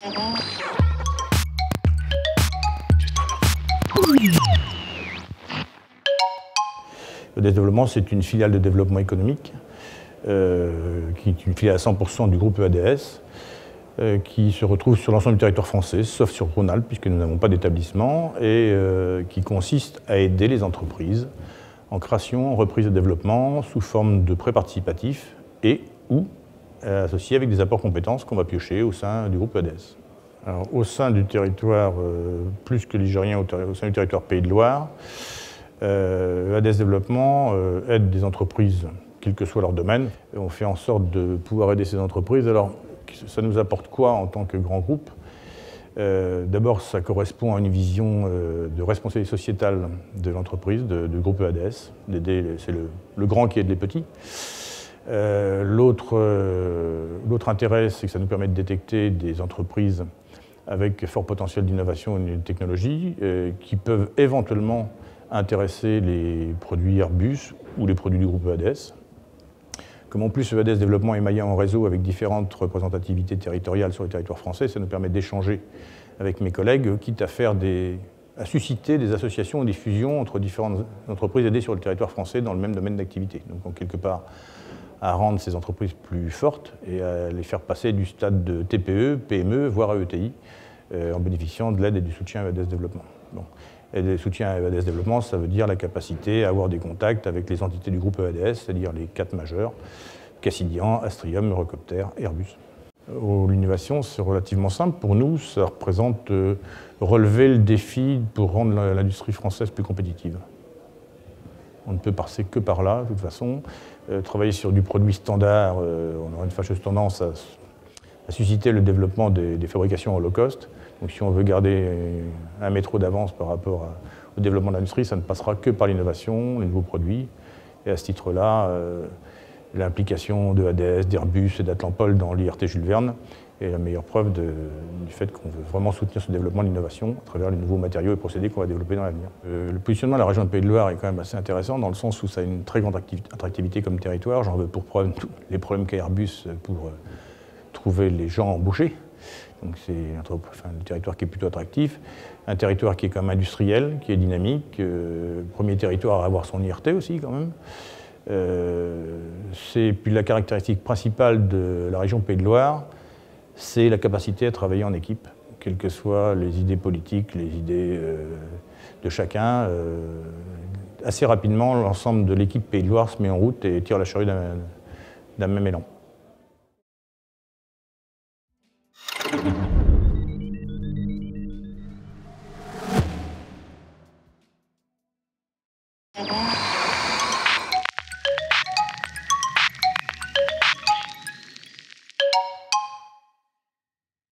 EADS Développement, c'est une filiale de développement économique, qui est une filiale à 100% du groupe EADS, qui se retrouve sur l'ensemble du territoire français, sauf sur Rhône-Alpes, puisque nous n'avons pas d'établissement, et qui consiste à aider les entreprises en création, en reprise de développement, sous forme de prêts participatifs et ou associés avec des apports compétences qu'on va piocher au sein du groupe EADS. Alors, au sein du territoire, plus que ligérien, au sein du territoire Pays de Loire, EADS Développement aide des entreprises, quel que soit leur domaine. Et on fait en sorte de pouvoir aider ces entreprises. Alors, ça nous apporte quoi en tant que grand groupe? D'abord, ça correspond à une vision de responsabilité sociétale de l'entreprise, du groupe EADS. C'est le grand qui aide les petits. L'autre intérêt, c'est que ça nous permet de détecter des entreprises avec fort potentiel d'innovation et de technologie qui peuvent éventuellement intéresser les produits Airbus ou les produits du groupe EADS. Comme en plus EADS Développement est maillé en réseau avec différentes représentativités territoriales sur le territoire français, ça nous permet d'échanger avec mes collègues, quitte à susciter des associations ou des fusions entre différentes entreprises aidées sur le territoire français dans le même domaine d'activité. Donc quelque part à rendre ces entreprises plus fortes et à les faire passer du stade de TPE, PME, voire à ETI, en bénéficiant de l'aide et du soutien à EADS Développement. Bon. Et le soutien à EADS Développement, ça veut dire la capacité à avoir des contacts avec les entités du groupe EADS, c'est-à-dire les 4 majeurs, Cassidian, Astrium, Eurocopter, Airbus. L'innovation, c'est relativement simple. Pour nous, ça représente relever le défi pour rendre l'industrie française plus compétitive. On ne peut passer que par là, de toute façon. Travailler sur du produit standard, on aura une fâcheuse tendance à susciter le développement des fabrications en low cost. Donc si on veut garder un métro d'avance par rapport au développement de l'industrie, ça ne passera que par l'innovation, les nouveaux produits. Et à ce titre-là, l'implication de EADS, d'Airbus et d'Atlampol dans l'IRT Jules Verne est la meilleure preuve du fait qu'on veut vraiment soutenir ce développement de l'innovation à travers les nouveaux matériaux et procédés qu'on va développer dans l'avenir. Le positionnement de la région de Pays de Loire est quand même assez intéressant dans le sens où ça a une très grande attractivité comme territoire. J'en veux pour preuve tous les problèmes qu'a Airbus pour trouver les gens embauchés. Donc c'est un territoire qui est plutôt attractif, un territoire qui est quand même industriel, qui est dynamique, premier territoire à avoir son IRT aussi quand même. Puis la caractéristique principale de la région Pays de Loire, c'est la capacité à travailler en équipe, quelles que soient les idées politiques, les idées de chacun. Assez rapidement, l'ensemble de l'équipe Pays de Loire se met en route et tire la charrue d'un même élan.